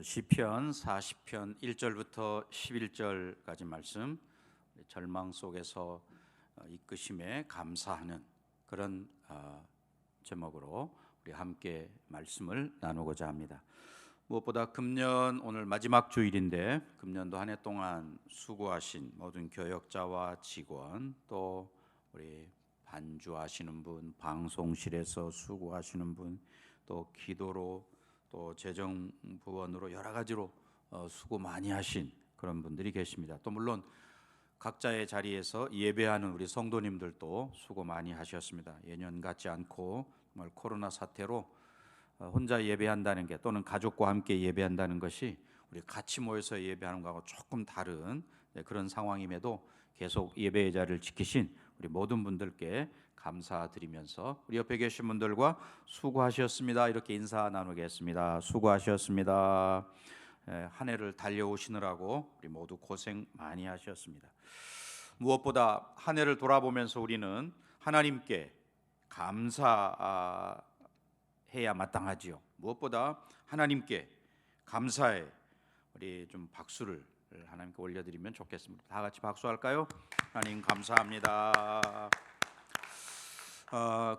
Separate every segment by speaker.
Speaker 1: 시편 40편 1절부터 11절까지 말씀, 절망 속에서 이끄심에 감사하는 그런 제목으로 우리 함께 말씀을 나누고자 합니다. 무엇보다 금년 오늘 마지막 주일인데, 금년도 한 해 동안 수고하신 모든 교역자와 직원, 또 우리 반주하시는 분, 방송실에서 수고하시는 분, 또 기도로, 또 재정부원으로 여러 가지로 수고 많이 하신 그런 분들이 계십니다. 또 물론 각자의 자리에서 예배하는 우리 성도님들도 수고 많이 하셨습니다. 예년 같지 않고 정말 코로나 사태로 혼자 예배한다는 게, 또는 가족과 함께 예배한다는 것이 우리 같이 모여서 예배하는 것하고 조금 다른 그런 상황임에도 계속 예배의 자리를 지키신 우리 모든 분들께 감사드리면서 우리 옆에 계신 분들과 수고하셨습니다 이렇게 인사 나누겠습니다. 수고하셨습니다. 한 해를 달려오시느라고 우리 모두 고생 많이 하셨습니다. 무엇보다 한 해를 돌아보면서 우리는 하나님께 감사해야 마땅하지요. 무엇보다 하나님께 감사해. 우리 좀 박수를 하나님께 올려드리면 좋겠습니다. 다 같이 박수할까요? 하나님 감사합니다.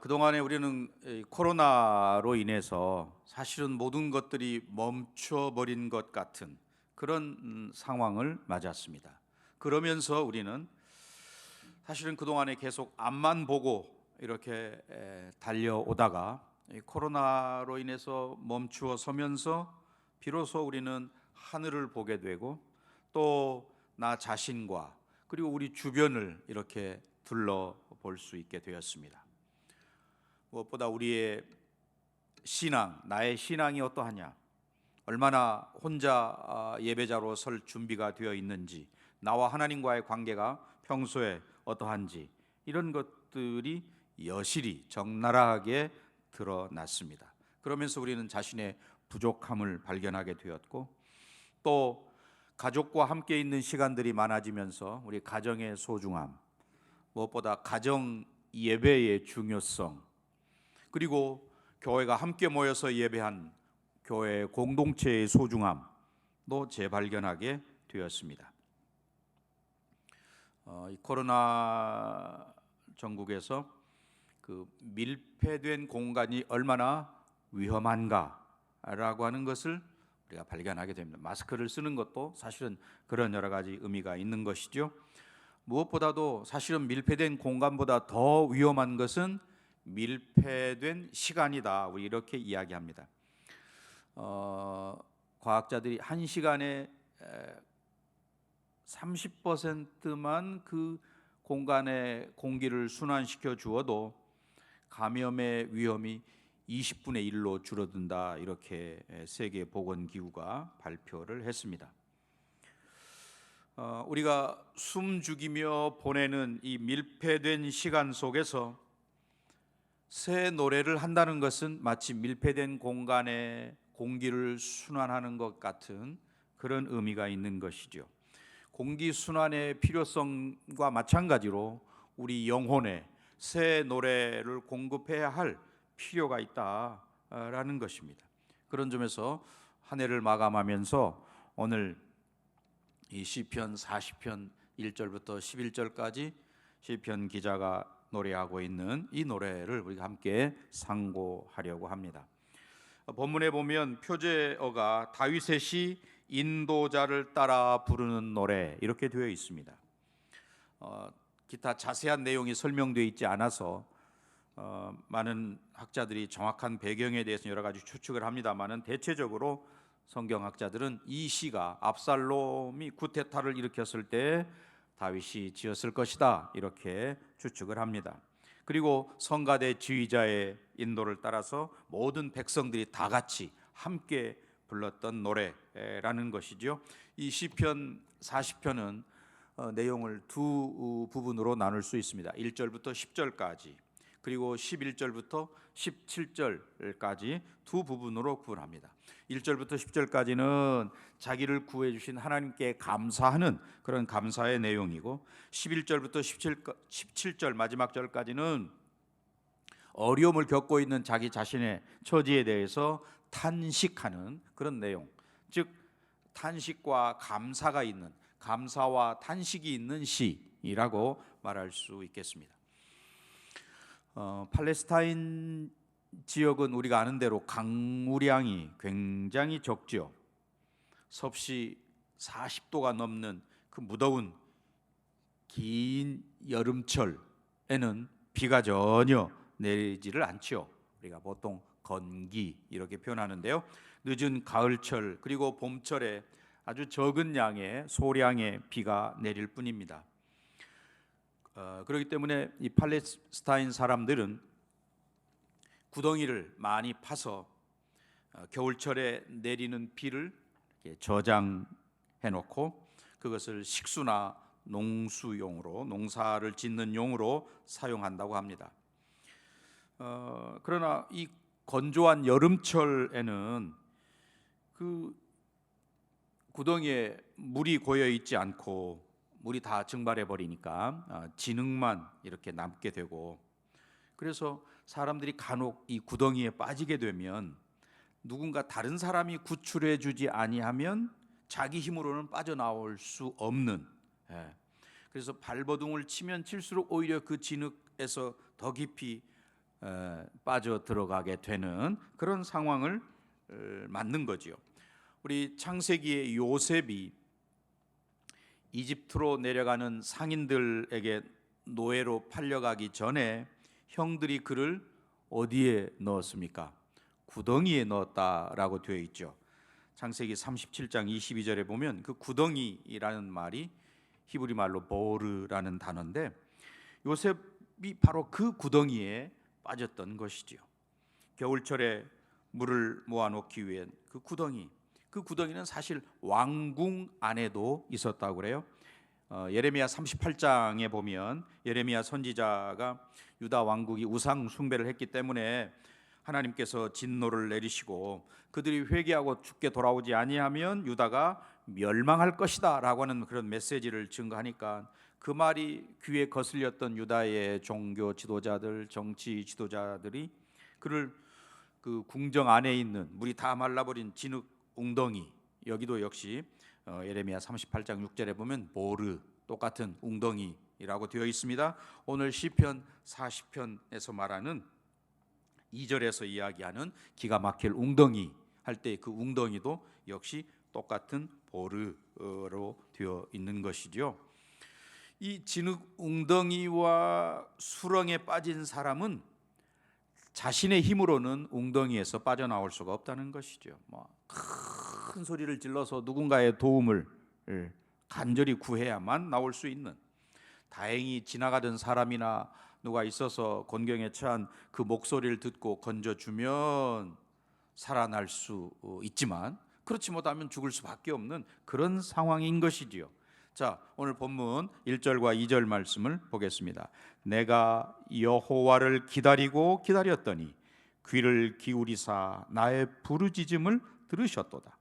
Speaker 1: 그동안에 우리는 코로나로 인해서 사실은 모든 것들이 멈춰버린 것 같은 그런 상황을 맞았습니다. 그러면서 우리는 사실은 그동안에 계속 앞만 보고 이렇게 달려오다가 코로나로 인해서 멈추어 서면서 비로소 우리는 하늘을 보게 되고, 또 나 자신과 그리고 우리 주변을 이렇게 둘러볼 수 있게 되었습니다. 무엇보다 우리의 신앙, 나의 신앙이 어떠하냐, 얼마나 혼자 예배자로 설 준비가 되어 있는지, 나와 하나님과의 관계가 평소에 어떠한지, 이런 것들이 여실히 적나라하게 드러났습니다. 그러면서 우리는 자신의 부족함을 발견하게 되었고, 또 가족과 함께 있는 시간들이 많아지면서 우리 가정의 소중함, 무엇보다 가정 예배의 중요성, 그리고 교회가 함께 모여서 예배한 교회 공동체의 소중함도 재발견하게 되었습니다. 이 코로나 전국에서 그 밀폐된 공간이 얼마나 위험한가라고 하는 것을 우리가 발견하게 됩니다. 마스크를 쓰는 것도 사실은 그런 여러 가지 의미가 있는 것이죠. 무엇보다도 사실은 밀폐된 공간보다 더 위험한 것은 밀폐된 시간이다. 우리 이렇게 이야기합니다. 과학자들이 한 시간에 30%만 그 공간의 공기를 순환시켜 주어도 감염의 위험이 20분의 1로 줄어든다. 이렇게 세계보건기구가 발표를 했습니다. 우리가 숨죽이며 보내는 이 밀폐된 시간 속에서 새 노래를 한다는 것은 마치 밀폐된 공간에 공기를 순환하는 것 같은 그런 의미가 있는 것이죠. 공기 순환의 필요성과 마찬가지로 우리 영혼에 새 노래를 공급해야 할 필요가 있다라는 것입니다. 그런 점에서 한 해를 마감하면서 오늘 이 시편 40편 1절부터 11절까지 시편 기자가 노래하고 있는 이 노래를 우리가 함께 상고하려고 합니다. 본문에 보면 표제어가 다윗의 시 인도자를 따라 부르는 노래 이렇게 되어 있습니다. 기타 자세한 내용이 설명되어 있지 않아서 많은 학자들이 정확한 배경에 대해서 여러 가지 추측을 합니다만은, 대체적으로 성경학자들은 이 시가 압살롬이 쿠데타를 일으켰을 때 다윗이 지었을 것이다 이렇게 추측을 합니다. 그리고 성가대 지휘자의 인도를 따라서 모든 백성들이 다 같이 함께 불렀던 노래라는 것이죠. 이 시편 40편은 내용을 두 부분으로 나눌 수 있습니다. 1절부터 10절까지, 그리고 11절부터 17절까지 두 부분으로 구분합니다. 1절부터 10절까지는 자기를 구해 주신 하나님께 감사하는 그런 감사의 내용이고, 11절부터 17절 마지막 절까지는 어려움을 겪고 있는 자기 자신의 처지에 대해서 탄식하는 그런 내용, 즉 탄식과 감사가 있는, 감사와 탄식이 있는 시라고 말할 수 있겠습니다. 팔레스타인 지역은 우리가 아는 대로 강우량이 굉장히 적죠. 섭씨 40도가 넘는 그 무더운 긴 여름철에는 비가 전혀 내리지를 않죠. 우리가 보통 건기 이렇게 표현하는데요. 늦은 가을철 그리고 봄철에 아주 적은 양의 소량의 비가 내릴 뿐입니다. 그렇기 때문에 이 팔레스타인 사람들은 구덩이를 많이 파서 겨울철에 내리는 비를 이렇게 저장해 놓고 그것을 식수나 농수용으로, 농사를 짓는 용으로 사용한다고 합니다. 그러나 이 건조한 여름철에는 그 구덩이에 물이 고여 있지 않고 물이 다 증발해 버리니까 진흙만 이렇게 남게 되고, 그래서 사람들이 간혹 이 구덩이에 빠지게 되면 누군가 다른 사람이 구출해 주지 아니하면 자기 힘으로는 빠져나올 수 없는, 그래서 발버둥을 치면 칠수록 오히려 그 진흙에서 더 깊이 빠져 들어가게 되는 그런 상황을 맞는 거지요. 우리 창세기의 요셉이 이집트로 내려가는 상인들에게 노예로 팔려가기 전에 형들이 그를 어디에 넣었습니까? 구덩이에 넣었다라고 되어 있죠. 창세기 37장 22절에 보면 그 구덩이라는 말이 히브리 말로 보르라는 단어인데 요셉이 바로 그 구덩이에 빠졌던 것이지요. 겨울철에 물을 모아놓기 위한 그 구덩이는 사실 왕궁 안에도 있었다고 그래요. 예레미야 38장에 보면 예레미야 선지자가 유다 왕국이 우상 숭배를 했기 때문에 하나님께서 진노를 내리시고 그들이 회개하고 죽게 돌아오지 아니하면 유다가 멸망할 것이다 라고 하는 그런 메시지를 증거하니까 그 말이 귀에 거슬렸던 유다의 종교 지도자들, 정치 지도자들이 그를 그 궁정 안에 있는 물이 다 말라버린 진흙 웅덩이, 여기도 역시 예레미야 38장 6절에 보면 보르, 똑같은 웅덩이라고 되어 있습니다. 오늘 시편 40편에서 말하는 2절에서 이야기하는 기가 막힐 웅덩이 할 때 그 웅덩이도 역시 똑같은 보르로 되어 있는 것이죠. 이 진흙 웅덩이와 수렁에 빠진 사람은 자신의 힘으로는 웅덩이에서 빠져나올 수가 없다는 것이죠. 큰 소리를 질러서 누군가의 도움을 간절히 구해야만 나올 수 있는, 다행히 지나가던 사람이나 누가 있어서 곤경에 처한 그 목소리를 듣고 건져주면 살아날 수 있지만 그렇지 못하면 죽을 수밖에 없는 그런 상황인 것이지요. 자, 오늘 본문 1절과 2절 말씀을 보겠습니다. 내가 여호와를 기다리고 기다렸더니 귀를 기울이사 나의 부르짖음을 들으셨도다.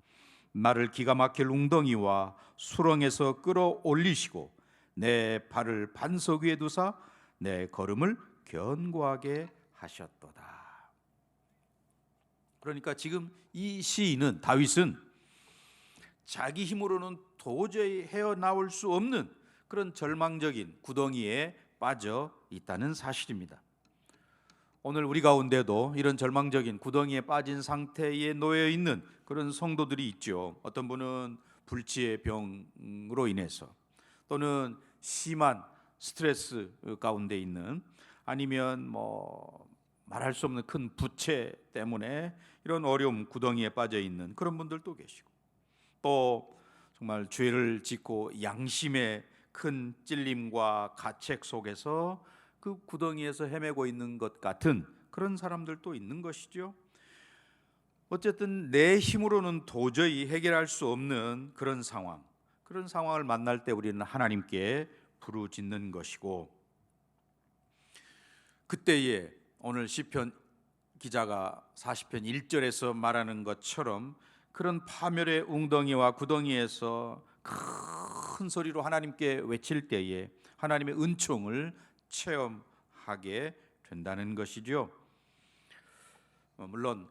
Speaker 1: 나를 기가 막힐 웅덩이와 수렁에서 끌어올리시고 내 발을 반석 위에 두사 내 걸음을 견고하게 하셨도다. 그러니까 지금 이 시인은, 다윗은 자기 힘으로는 도저히 헤어나올 수 없는 그런 절망적인 구덩이에 빠져 있다는 사실입니다. 오늘 우리 가운데도 이런 절망적인 구덩이에 빠진 상태에 놓여 있는 그런 성도들이 있죠. 어떤 분은 불치의 병으로 인해서, 또는 심한 스트레스 가운데 있는, 아니면 말할 수 없는 큰 부채 때문에 이런 어려움 구덩이에 빠져 있는 그런 분들도 계시고, 또 정말 죄를 짓고 양심의 큰 찔림과 가책 속에서 그 구덩이에서 헤매고 있는 것 같은 그런 사람들도 있는 것이죠. 어쨌든 내 힘으로는 도저히 해결할 수 없는 그런 상황을 만날 때 우리는 하나님께 부르짖는 것이고, 그때에 오늘 시편 기자가 40편 1절에서 말하는 것처럼 그런 파멸의 웅덩이와 구덩이에서 큰 소리로 하나님께 외칠 때에 하나님의 은총을 체험하게 된다는 것이죠. 물론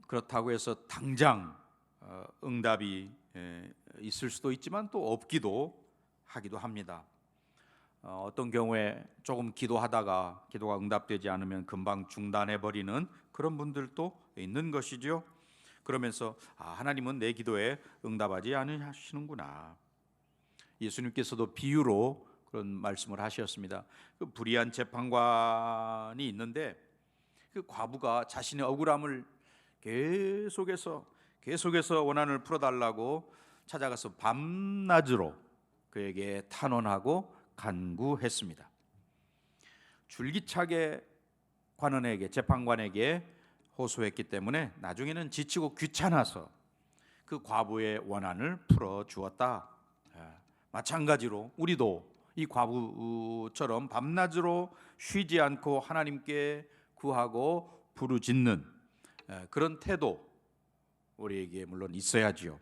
Speaker 1: 그렇다고 해서 당장 응답이 있을 수도 있지만 또 없기도 하기도 합니다. 어떤 경우에 조금 기도하다가 기도가 응답되지 않으면 금방 중단해 버리는 그런 분들도 있는 것이죠. 그러면서 하나님은 내 기도에 응답하지 않으시는구나. 예수님께서도 비유로 그런 말씀을 하셨습니다. 그 불의한 재판관이 있는데 그 과부가 자신의 억울함을 계속해서 원한을 풀어달라고 찾아가서 밤낮으로 그에게 탄원하고 간구했습니다. 줄기차게 재판관에게 호소했기 때문에 나중에는 지치고 귀찮아서 그 과부의 원한을 풀어주었다. 마찬가지로 우리도 이 과부처럼 밤낮으로 쉬지 않고 하나님께 구하고 부르짖는 그런 태도 우리에게 물론 있어야지요.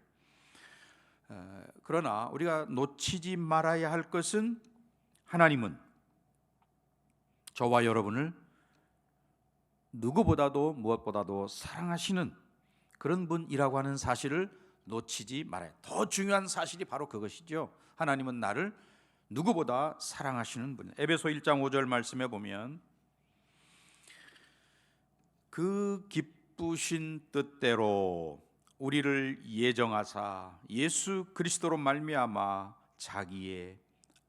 Speaker 1: 그러나 우리가 놓치지 말아야 할 것은 하나님은 저와 여러분을 누구보다도 무엇보다도 사랑하시는 그런 분이라고 하는 사실을 놓치지 말아야 해요. 더 중요한 사실이 바로 그것이죠. 하나님은 나를 누구보다 사랑하시는 분. 에베소 1장 5절 말씀에 보면 그 기쁘신 뜻대로 우리를 예정하사 예수 그리스도로 말미암아 자기의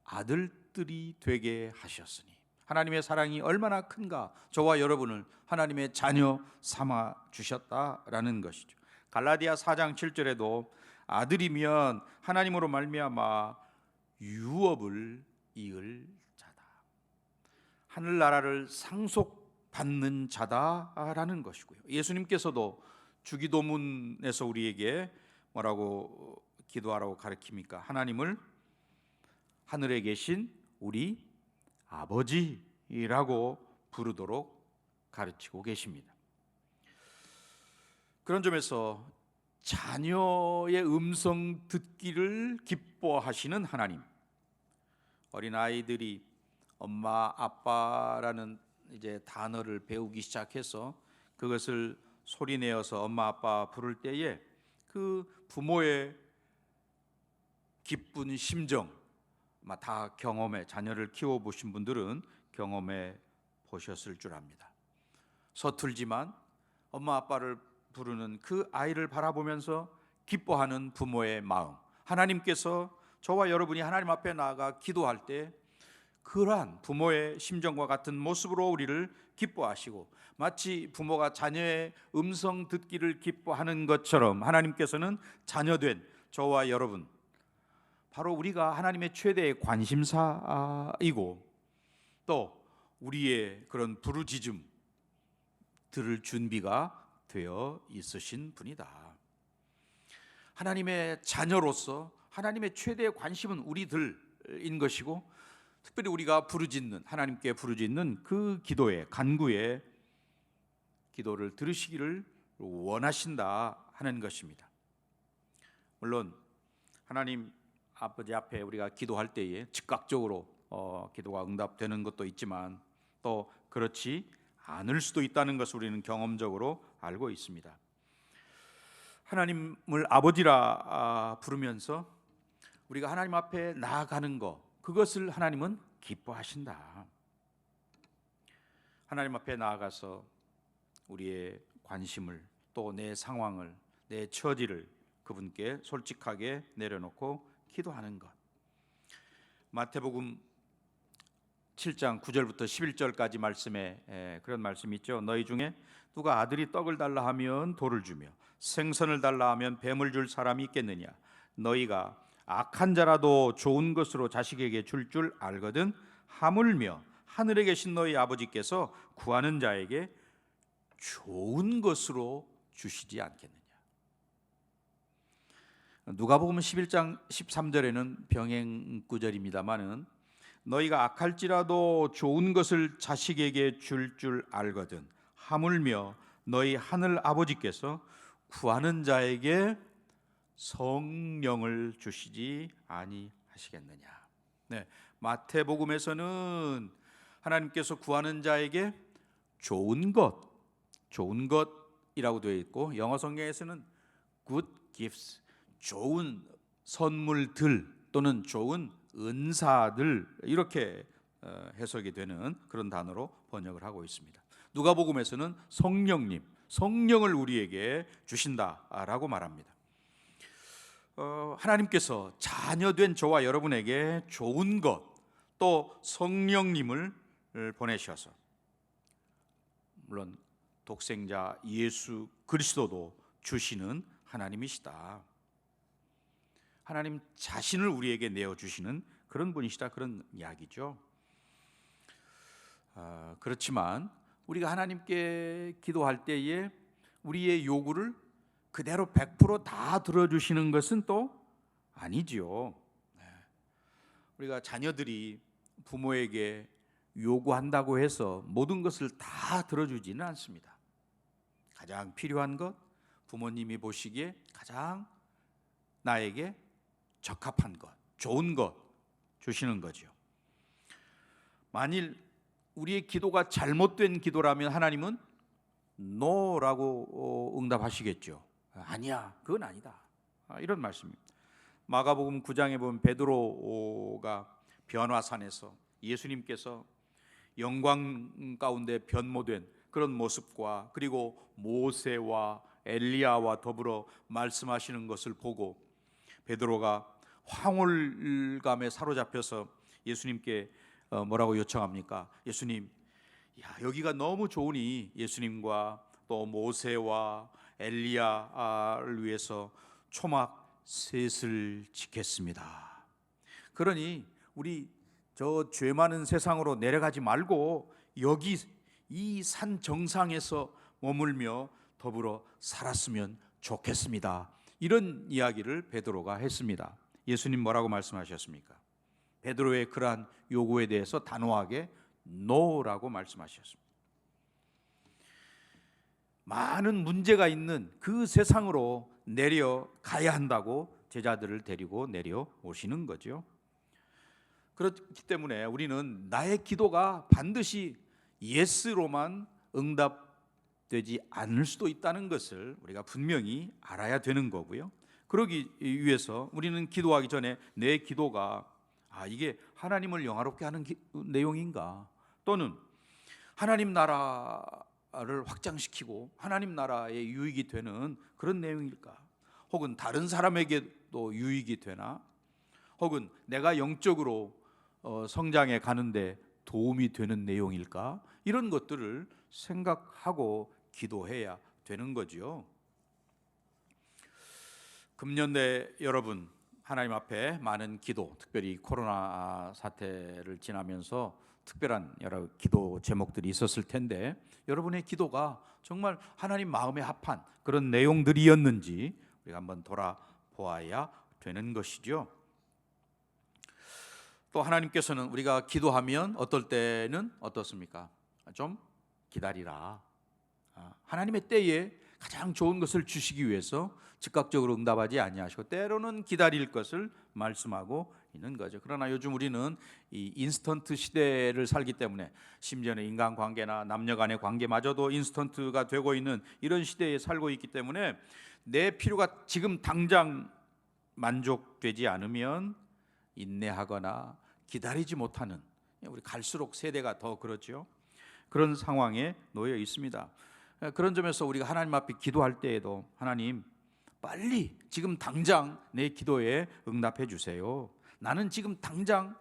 Speaker 1: 아들들이 되게 하셨으니 하나님의 사랑이 얼마나 큰가 저와 여러분을 하나님의 자녀 삼아 주셨다라는 것이죠. 갈라디아 4장 7절에도 아들이면 하나님으로 말미암아 유업을 이을 자다, 하늘나라를 상속받는 자다라는 것이고요. 예수님께서도 주기도문에서 우리에게 뭐라고 기도하라고 가르칩니까? 하나님을 하늘에 계신 우리 아버지라고 부르도록 가르치고 계십니다. 그런 점에서 자녀의 음성 듣기를 기뻐하시는 하나님, 어린아이들이 엄마 아빠라는 이제 단어를 배우기 시작해서 그것을 소리내어서 엄마 아빠 부를 때에 그 부모의 기쁜 심정 다 경험해, 자녀를 키워보신 분들은 경험해 보셨을 줄 압니다. 서툴지만 엄마 아빠를 부르는 그 아이를 바라보면서 기뻐하는 부모의 마음, 하나님께서 저와 여러분이 하나님 앞에 나아가 기도할 때 그러한 부모의 심정과 같은 모습으로 우리를 기뻐하시고, 마치 부모가 자녀의 음성 듣기를 기뻐하는 것처럼 하나님께서는 자녀된 저와 여러분, 바로 우리가 하나님의 최대의 관심사이고 또 우리의 그런 부르짖음 들을 준비가 되어 있으신 분이다. 하나님의 자녀로서 하나님의 최대의 관심은 우리들인 것이고, 특별히 우리가 부르짖는, 하나님께 부르짖는 그 기도의 간구의 기도를 들으시기를 원하신다 하는 것입니다. 물론 하나님 아버지 앞에 우리가 기도할 때에 즉각적으로 기도가 응답되는 것도 있지만 또 그렇지 않을 수도 있다는 것을 우리는 경험적으로 알고 있습니다. 하나님을 아버지라 부르면서 우리가 하나님 앞에 나아가는 것, 그것을 하나님은 기뻐하신다. 하나님 앞에 나아가서 우리의 관심을, 또 내 상황을, 내 처지를 그분께 솔직하게 내려놓고 기도하는 것. 마태복음 7장 9절부터 11절까지 말씀에 그런 말씀이 있죠. 너희 중에 누가 아들이 떡을 달라 하면 돌을 주며 생선을 달라 하면 뱀을 줄 사람이 있겠느냐? 너희가 악한 자라도 좋은 것으로 자식에게 줄 알거든 하물며 하늘에 계신 너희 아버지께서 구하는 자에게 좋은 것으로 주시지 않겠느냐? 누가복음 11장 13절에는 병행 구절입니다마는 너희가 악할지라도 좋은 것을 자식에게 줄 알거든 하물며 너희 하늘 아버지께서 구하는 자에게 성령을 주시지 아니하시겠느냐. 네, 마태복음에서는 하나님께서 구하는 자에게 좋은 것이라고 되어 있고, 영어 성경에서는 good gifts, 좋은 선물들 또는 좋은 은사들, 이렇게 해석이 되는 그런 단어로 번역을 하고 있습니다. 누가복음에서는 성령님, 성령을 우리에게 주신다라고 말합니다. 하나님께서 자녀된 저와 여러분에게 좋은 것, 또 성령님을 보내셔서, 물론 독생자 예수 그리스도도 주시는 하나님이시다. 하나님 자신을 우리에게 내어주시는 그런 분이시다, 그런 이야기죠. 그렇지만 우리가 하나님께 기도할 때에 우리의 요구를 그대로 100% 다 들어주시는 것은 또 아니지요. 우리가 자녀들이 부모에게 요구한다고 해서 모든 것을 다 들어주지는 않습니다. 가장 필요한 것, 부모님이 보시기에 가장 나에게 적합한 것, 좋은 것 주시는 거죠. 만일 우리의 기도가 잘못된 기도라면 하나님은 no라고 응답하시겠죠. 아니야, 그건 아니다, 이런 말씀입니다. 마가복음 9장에 보면 베드로가 변화산에서 예수님께서 영광 가운데 변모된 그런 모습과 그리고 모세와 엘리야와 더불어 말씀하시는 것을 보고 베드로가 황홀감에 사로잡혀서 예수님께 뭐라고 요청합니까? 예수님, 여기가 너무 좋으니 예수님과 또 모세와 엘리야를 위해서 초막 셋을 짓겠습니다. 그러니 우리 저 죄 많은 세상으로 내려가지 말고 여기 이 산 정상에서 머물며 더불어 살았으면 좋겠습니다. 이런 이야기를 베드로가 했습니다. 예수님 뭐라고 말씀하셨습니까? 베드로의 그러한 요구에 대해서 단호하게 no라고 말씀하셨습니다. 많은 문제가 있는 그 세상으로 내려가야 한다고 제자들을 데리고 내려오시는 거죠. 그렇기 때문에 우리는 나의 기도가 반드시 예스로만 응답되지 않을 수도 있다는 것을 우리가 분명히 알아야 되는 거고요. 그러기 위해서 우리는 기도하기 전에 내 기도가 이게 하나님을 영화롭게 하는 내용인가, 또는 하나님 나라를 확장시키고 하나님 나라에 유익이 되는 그런 내용일까, 혹은 다른 사람에게도 유익이 되나, 혹은 내가 영적으로 성장해 가는데 도움이 되는 내용일까, 이런 것들을 생각하고 기도해야 되는 거죠. 금년대 여러분, 하나님 앞에 많은 기도, 특별히 코로나 사태를 지나면서 특별한 여러 기도 제목들이 있었을 텐데 여러분의 기도가 정말 하나님 마음에 합한 그런 내용들이었는지 우리가 한번 돌아보아야 되는 것이죠. 또 하나님께서는 우리가 기도하면 어떨 때는 어떻습니까? 좀 기다리라. 하나님의 때에 가장 좋은 것을 주시기 위해서 즉각적으로 응답하지 아니하시고 때로는 기다릴 것을 말씀하고 있는 거죠. 그러나 요즘 우리는 이 인스턴트 시대를 살기 때문에 심지어는 인간관계나 남녀간의 관계마저도 인스턴트가 되고 있는 이런 시대에 살고 있기 때문에 내 필요가 지금 당장 만족되지 않으면 인내하거나 기다리지 못하는, 우리 갈수록 세대가 더 그렇죠. 그런 상황에 놓여 있습니다. 그런 점에서 우리가 하나님 앞에 기도할 때에도 하나님 빨리 지금 당장 내 기도에 응답해 주세요. 나는 지금 당장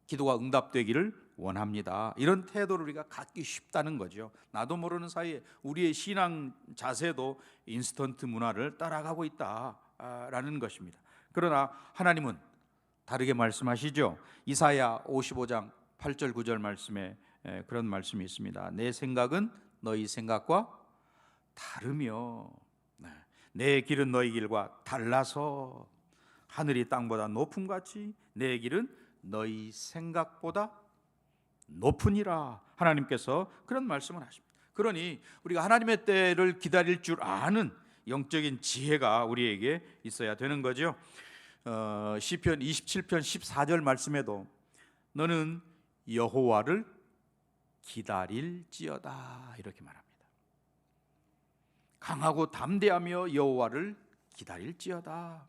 Speaker 1: 기도가 응답되기를 원합니다. 이런 태도를 우리가 갖기 쉽다는 거죠. 나도 모르는 사이에 우리의 신앙 자세도 인스턴트 문화를 따라가고 있다라는 것입니다. 그러나 하나님은 다르게 말씀하시죠. 이사야 55장 8절 9절 말씀에 그런 말씀이 있습니다. 내 생각은 너희 생각과 다르며 내 길은 너희 길과 달라서 하늘이 땅보다 높음같이 내 길은 너희 생각보다 높으니라. 하나님께서 그런 말씀을 하십니다. 그러니 우리가 하나님의 때를 기다릴 줄 아는 영적인 지혜가 우리에게 있어야 되는 거죠. 시편 27편 14절 말씀에도 너는 여호와를 기다릴지어다 이렇게 말합니다. 강하고 담대하며 여호와를 기다릴지어다.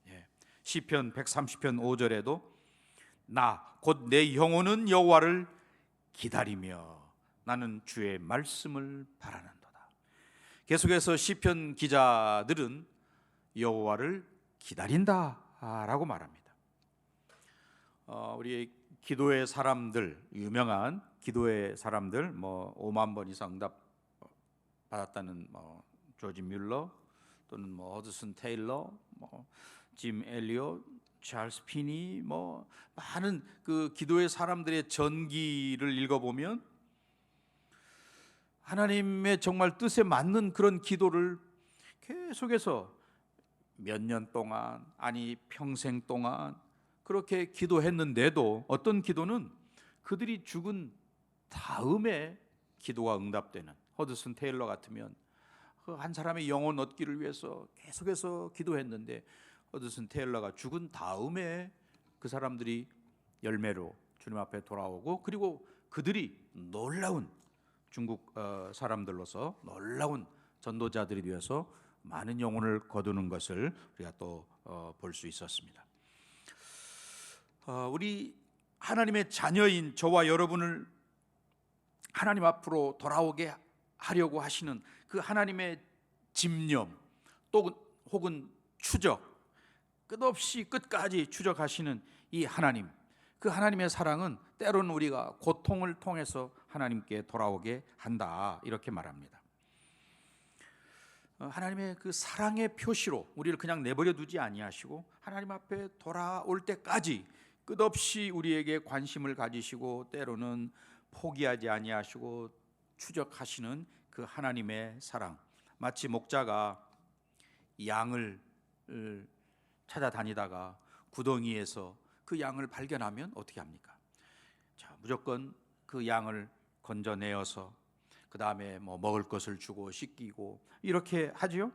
Speaker 1: 예. 시편 130편 5절에도 나 곧 내 영혼은 여호와를 기다리며 나는 주의 말씀을 바라는도다. 계속해서 시편 기자들은 여호와를 기다린다라고 말합니다. 우리 기도의 사람들, 유명한 기도의 사람들, 5만 번 이상 응답 받았다는 조지 뮬러, 또는 허드슨 테일러, 짐 엘리엇, 찰스 피니, 많은 그 기도의 사람들의 전기를 읽어보면 하나님의 정말 뜻에 맞는 그런 기도를 계속해서 몇 년 동안, 아니 평생 동안 그렇게 기도했는데도 어떤 기도는 그들이 죽은 다음에 기도가 응답되는, 허드슨 테일러 같으면 한 사람의 영혼 얻기를 위해서 계속해서 기도했는데 허드슨 테일러가 죽은 다음에 그 사람들이 열매로 주님 앞에 돌아오고, 그리고 그들이 놀라운 중국 사람들로서 놀라운 전도자들이 되어서 많은 영혼을 거두는 것을 우리가 또 볼 수 있었습니다. 우리 하나님의 자녀인 저와 여러분을 하나님 앞으로 돌아오게 하려고 하시는 그 하나님의 집념, 또 혹은 추적, 끝없이 끝까지 추적하시는 이 하나님, 그 하나님의 사랑은 때로는 우리가 고통을 통해서 하나님께 돌아오게 한다, 이렇게 말합니다. 하나님의 그 사랑의 표시로 우리를 그냥 내버려 두지 아니하시고 하나님 앞에 돌아올 때까지 끝없이 우리에게 관심을 가지시고 때로는 포기하지 아니하시고 추적하시는 그 하나님의 사랑, 마치 목자가 양을 찾아다니다가 구덩이에서 그 양을 발견하면 어떻게 합니까? 자, 무조건 그 양을 건져내어서 그 다음에 먹을 것을 주고 씻기고 이렇게 하지요.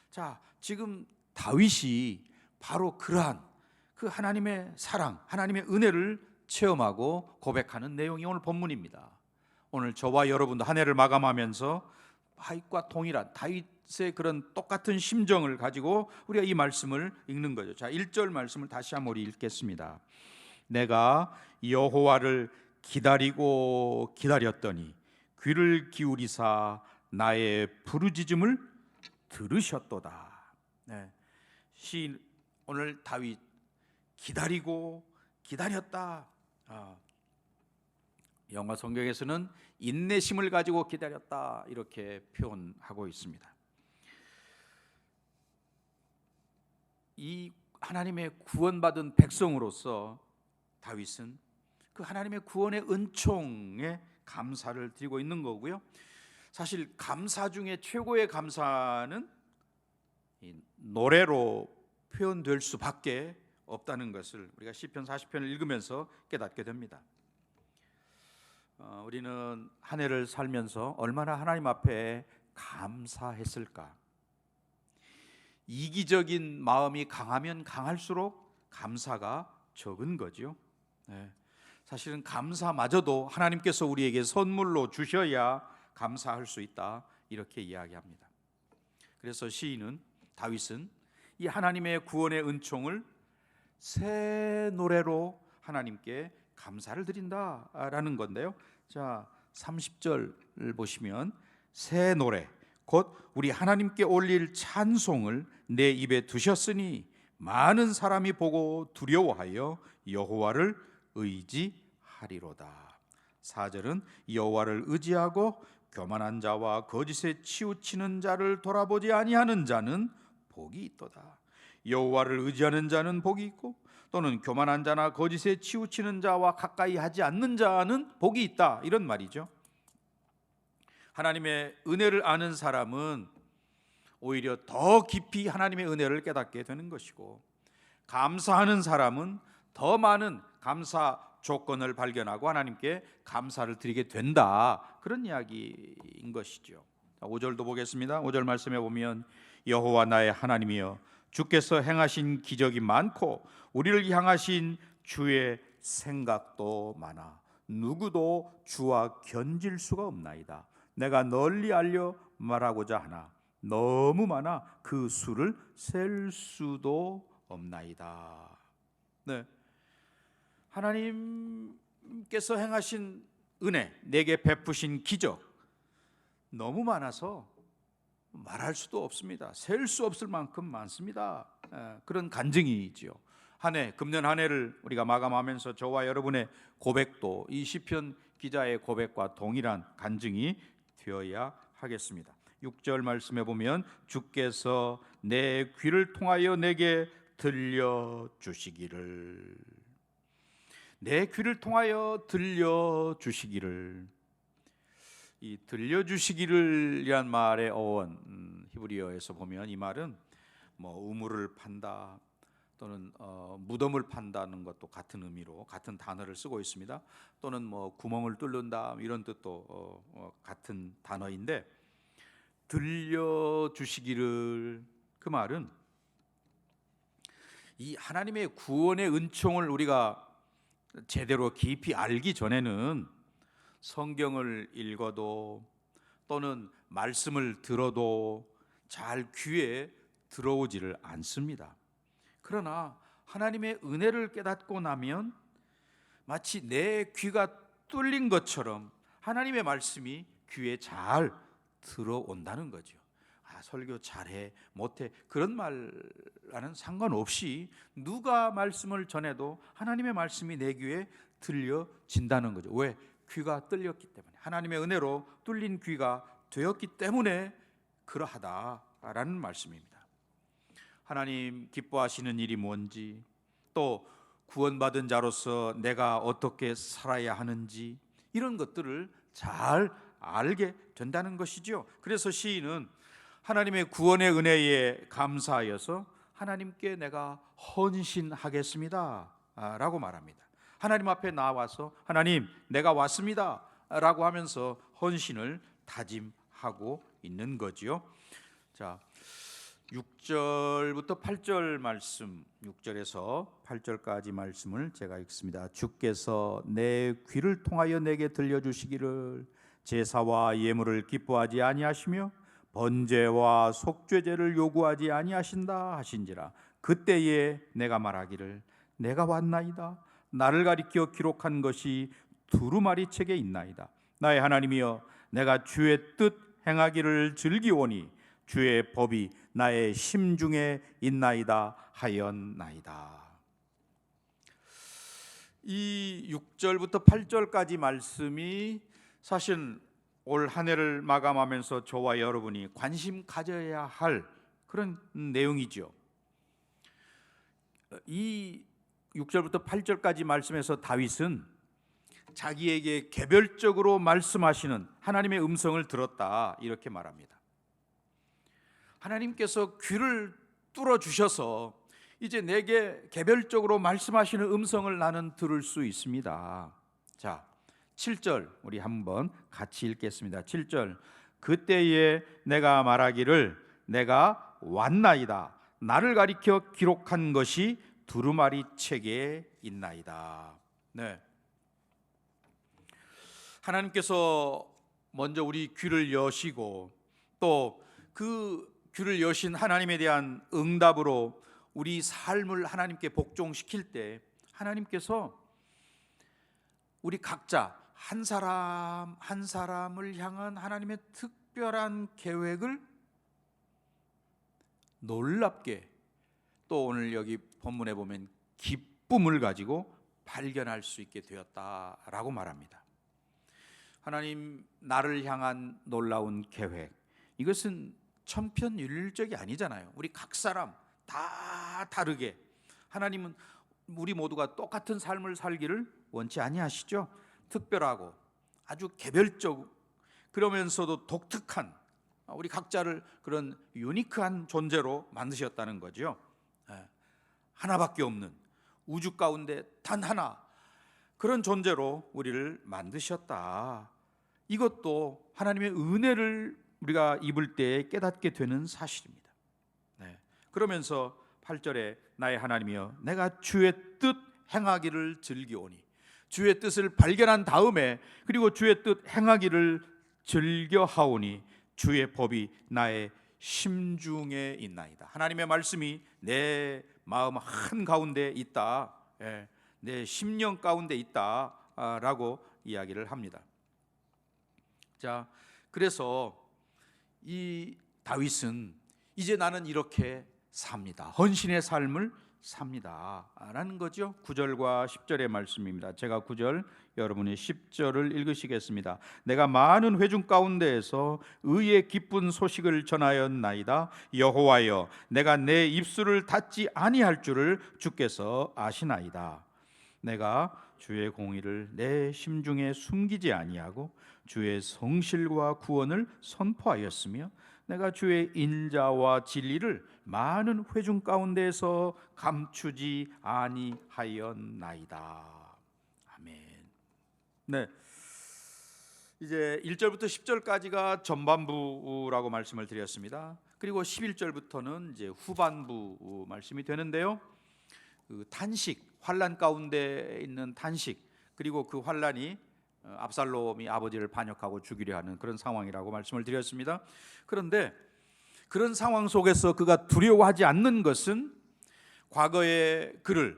Speaker 1: 자, 지금 다윗이 바로 그러한 그 하나님의 사랑, 하나님의 은혜를 체험하고 고백하는 내용이 오늘 본문입니다. 오늘 저와 여러분도 한 해를 마감하면서 다윗과 동일한, 다윗의 그런 똑같은 심정을 가지고 우리가 이 말씀을 읽는 거죠. 자, 1절 말씀을 다시 한번 우리 읽겠습니다. 내가 여호와를 기다리고 기다렸더니 귀를 기울이사 나의 부르짖음을 들으셨도다. 네. 시인 오늘 다윗 기다리고 기다렸다. 영어 성경에서는 인내심을 가지고 기다렸다, 이렇게 표현하고 있습니다. 이 하나님의 구원받은 백성으로서 다윗은 그 하나님의 구원의 은총에 감사를 드리고 있는 거고요. 사실 감사 중에 최고의 감사는 이 노래로 표현될 수밖에 없다는 것을 우리가 시편 40편을 읽으면서 깨닫게 됩니다. 우리는 한 해를 살면서 얼마나 하나님 앞에 감사했을까? 이기적인 마음이 강하면 강할수록 감사가 적은 거죠. 네. 사실은 감사마저도 하나님께서 우리에게 선물로 주셔야 감사할 수 있다, 이렇게 이야기합니다. 그래서 시인은, 다윗은 이 하나님의 구원의 은총을 새 노래로 하나님께 감사를 드린다라는 건데요. 자, 30절을 보시면 새 노래 곧 우리 하나님께 올릴 찬송을 내 입에 두셨으니 많은 사람이 보고 두려워하여 여호와를 의지하리로다. 4절은 여호와를 의지하고 교만한 자와 거짓에 치우치는 자를 돌아보지 아니하는 자는 복이 있도다. 여호와를 의지하는 자는 복이 있고 또는 교만한 자나 거짓에 치우치는 자와 가까이 하지 않는 자는 복이 있다, 이런 말이죠. 하나님의 은혜를 아는 사람은 오히려 더 깊이 하나님의 은혜를 깨닫게 되는 것이고, 감사하는 사람은 더 많은 감사 조건을 발견하고 하나님께 감사를 드리게 된다, 그런 이야기인 것이죠. 5절도 보겠습니다. 5절 말씀에 보면 여호와 나의 하나님이여 주께서 행하신 기적이 많고 우리를 향하신 주의 생각도 많아 누구도 주와 견질 수가 없나이다. 내가 널리 알려 말하고자 하나 너무 많아 그 수를 셀 수도 없나이다. 네. 하나님께서 행하신 은혜, 내게 베푸신 기적 너무 많아서 말할 수도 없습니다. 셀 수 없을 만큼 많습니다. 그런 간증이지요. 금년 한 해를 우리가 마감하면서 저와 여러분의 고백도 이 시편 기자의 고백과 동일한 간증이 되어야 하겠습니다. 6절 말씀에 보면 주께서 내 귀를 통하여 내게 들려주시기를, 내 귀를 통하여 들려주시기를. 이 들려주시기를이란 말의 어원, 히브리어에서 보면 이 말은 우물을 판다 또는 무덤을 판다는 것도 같은 의미로 같은 단어를 쓰고 있습니다. 또는 구멍을 뚫는다 이런 뜻도 같은 단어인데, 들려주시기를, 그 말은 이 하나님의 구원의 은총을 우리가 제대로 깊이 알기 전에는 성경을 읽어도 또는 말씀을 들어도 잘 귀에 들어오지를 않습니다. 그러나 하나님의 은혜를 깨닫고 나면 마치 내 귀가 뚫린 것처럼 하나님의 말씀이 귀에 잘 들어온다는 거죠. 설교 잘해 못해 그런 말과는 상관없이 누가 말씀을 전해도 하나님의 말씀이 내 귀에 들려진다는 거죠. 왜? 귀가 뚫렸기 때문에, 하나님의 은혜로 뚫린 귀가 되었기 때문에 그러하다라는 말씀입니다. 하나님 기뻐하시는 일이 뭔지, 또 구원받은 자로서 내가 어떻게 살아야 하는지, 이런 것들을 잘 알게 된다는 것이죠. 그래서 시인은 하나님의 구원의 은혜에 감사하여서 하나님께 내가 헌신하겠습니다 라고 말합니다. 하나님 앞에 나와서 하나님 내가 왔습니다 라고 하면서 헌신을 다짐하고 있는 거지요. 자, 6절부터 8절 말씀, 6절에서 8절까지 말씀을 제가 읽습니다. 주께서 내 귀를 통하여 내게 들려주시기를, 제사와 예물을 기뻐하지 아니하시며 번제와 속죄제를 요구하지 아니하신다 하신지라. 그때에 내가 말하기를 내가 왔나이다. 나를 가리켜 기록한 것이 두루마리 책에 있나이다. 나의 하나님이여, 내가 주의 뜻 행하기를 즐기오니 주의 법이 나의 심중에 있나이다 하였나이다. 이 6절부터 8절까지 말씀이 사실 올 한 해를 마감하면서 저와 여러분이 관심 가져야 할 그런 내용이죠. 이 6절부터 8절까지 말씀에서 다윗은 자기에게 개별적으로 말씀하시는 하나님의 음성을 들었다 이렇게 말합니다. 하나님께서 귀를 뚫어 주셔서 이제 내게 개별적으로 말씀하시는 음성을 나는 들을 수 있습니다. 자, 7절 우리 한번 같이 읽겠습니다. 7절, 그때에 내가 말하기를 내가 왔나이다. 나를 가리켜 기록한 것이 두루마리 책에 있나이다. 네. 하나님께서 먼저 우리 귀를 여시고 또 그 귀를 여신 하나님에 대한 응답으로 우리 삶을 하나님께 복종시킬 때 하나님께서 우리 각자 한 사람 한 사람을 향한 하나님의 특별한 계획을 놀랍게, 또 오늘 여기 본문에 보면 기쁨을 가지고 발견할 수 있게 되었다라고 말합니다. 하나님 나를 향한 놀라운 계획, 이것은 천편일률적이 아니잖아요. 우리 각 사람 다 다르게 하나님은 우리 모두가 똑같은 삶을 살기를 원치 아니하시죠. 특별하고 아주 개별적, 그러면서도 독특한 우리 각자를 그런 유니크한 존재로 만드셨다는 거죠. 하나밖에 없는 우주 가운데 단 하나, 그런 존재로 우리를 만드셨다. 이것도 하나님의 은혜를 우리가 입을 때 깨닫게 되는 사실입니다. 그러면서 8절에 나의 하나님이여, 내가 주의 뜻 행하기를 즐기오니, 주의 뜻을 발견한 다음에 그리고 주의 뜻 행하기를 즐겨하오니 주의 법이 나의 심중에 있나이다. 하나님의 말씀이 내 마음 한가운데 있다, 내 심령 가운데 있다라고 이야기를 합니다. 자, 그래서 이 다윗은 이제 나는 이렇게 삽니다, 헌신의 삶을 삽니다 라는 거죠. 9절과 10절의 말씀입니다. 제가 9절, 여러분이 10절을 읽으시겠습니다. 내가 많은 회중 가운데에서 의의 기쁜 소식을 전하였나이다. 여호와여, 내가 내 입술을 닫지 아니할 줄을 주께서 아시나이다. 내가 주의 공의를 내 심중에 숨기지 아니하고 주의 성실과 구원을 선포하였으며 내가 주의 인자와 진리를 많은 회중 가운데에서 감추지 아니하였나이다. 아멘. 네, 이제 1절부터 10절까지가 전반부라고 말씀을 드렸습니다. 그리고 11절부터는 이제 후반부 말씀이 되는데요. 그 탄식, 환난 가운데 있는 탄식, 그리고 그 환난이 압살롬이 아버지를 반역하고 죽이려 하는 그런 상황이라고 말씀을 드렸습니다. 그런데 그런 상황 속에서 그가 두려워하지 않는 것은 과거에 그를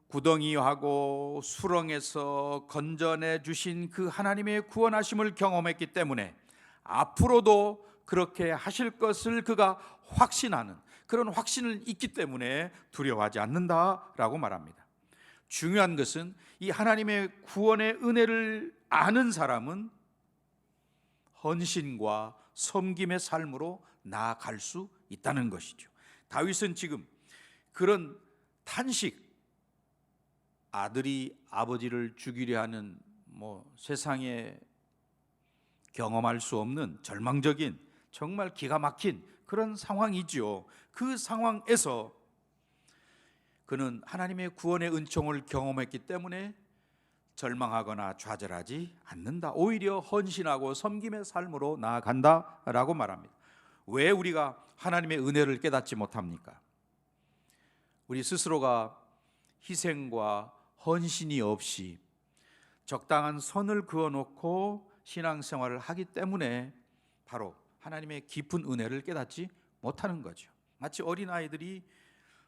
Speaker 1: 구덩이하고 수렁에서 건져내 주신 그 하나님의 구원하심을 경험했기 때문에 앞으로도 그렇게 하실 것을 그가 확신하는 그런 확신을 있기 때문에 두려워하지 않는다라고 말합니다. 중요한 것은 이 하나님의 구원의 은혜를 아는 사람은 헌신과 섬김의 삶으로 나아갈 수 있다는 것이죠. 다윗은 지금 그런 탄식, 아들이 아버지를 죽이려 하는 세상에 경험할 수 없는 절망적인 정말 기가 막힌 그런 상황이죠. 그 상황에서 그는 하나님의 구원의 은총을 경험했기 때문에 절망하거나 좌절하지 않는다. 오히려 헌신하고 섬김의 삶으로 나아간다라고 말합니다. 왜 우리가 하나님의 은혜를 깨닫지 못합니까? 우리 스스로가 희생과 헌신이 없이 적당한 선을 그어놓고 신앙생활을 하기 때문에 바로 하나님의 깊은 은혜를 깨닫지 못하는 거죠. 마치 어린아이들이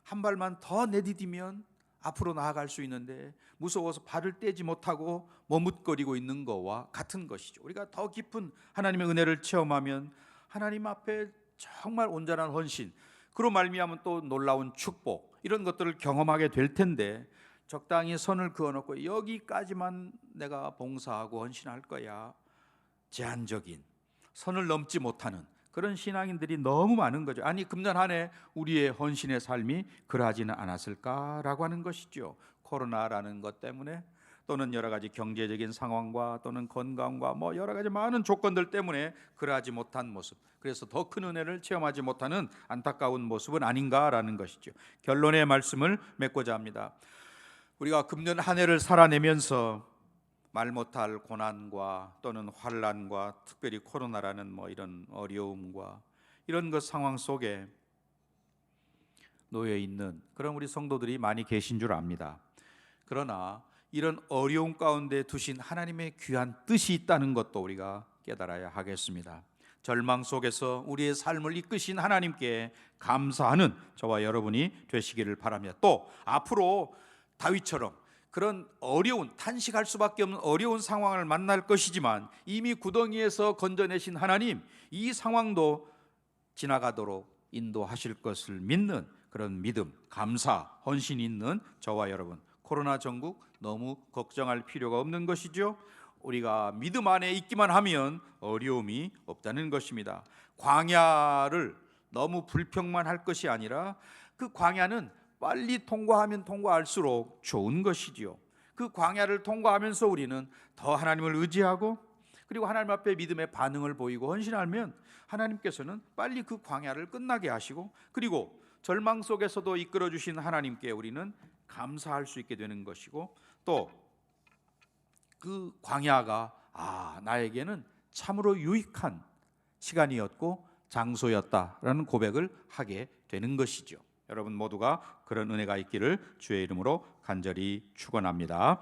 Speaker 1: 한 발만 더 내디디면 앞으로 나아갈 수 있는데 무서워서 발을 떼지 못하고 머뭇거리고 있는 것과 같은 것이죠. 우리가 더 깊은 하나님의 은혜를 체험하면 하나님 앞에 정말 온전한 헌신, 그로 말미암은 또 놀라운 축복, 이런 것들을 경험하게 될 텐데 적당히 선을 그어놓고 여기까지만 내가 봉사하고 헌신할 거야, 제한적인 선을 넘지 못하는 그런 신앙인들이 너무 많은 거죠. 아니, 금년 한 해 우리의 헌신의 삶이 그러하지는 않았을까라고 하는 것이죠. 코로나라는 것 때문에 또는 여러 가지 경제적인 상황과 또는 건강과 여러 가지 많은 조건들 때문에 그러하지 못한 모습, 그래서 더 큰 은혜를 체험하지 못하는 안타까운 모습은 아닌가라는 것이죠. 결론의 말씀을 맺고자 합니다. 우리가 금년 한 해를 살아내면서 말 못할 고난과 또는 환난과 특별히 코로나라는 이런 어려움과 이런 것 상황 속에 놓여 있는 그런 우리 성도들이 많이 계신 줄 압니다. 그러나 이런 어려움 가운데 두신 하나님의 귀한 뜻이 있다는 것도 우리가 깨달아야 하겠습니다. 절망 속에서 우리의 삶을 이끄신 하나님께 감사하는 저와 여러분이 되시기를 바랍니다. 또 앞으로 다윗처럼 그런 어려운, 탄식할 수밖에 없는 어려운 상황을 만날 것이지만 이미 구덩이에서 건져내신 하나님, 이 상황도 지나가도록 인도하실 것을 믿는 그런 믿음, 감사, 헌신이 있는 저와 여러분, 코로나 전국 너무 걱정할 필요가 없는 것이죠. 우리가 믿음 안에 있기만 하면 어려움이 없다는 것입니다. 광야를 너무 불평만 할 것이 아니라 그 광야는 빨리 통과하면 통과할수록 좋은 것이지요. 그 광야를 통과하면서 우리는 더 하나님을 의지하고 그리고 하나님 앞에 믿음의 반응을 보이고 헌신하면 하나님께서는 빨리 그 광야를 끝나게 하시고 그리고 절망 속에서도 이끌어 주신 하나님께 우리는 감사할 수 있게 되는 것이고 또 그 광야가 나에게는 참으로 유익한 시간이었고 장소였다라는 고백을 하게 되는 것이죠. 여러분 모두가 그런 은혜가 있기를 주의 이름으로 간절히 축원합니다.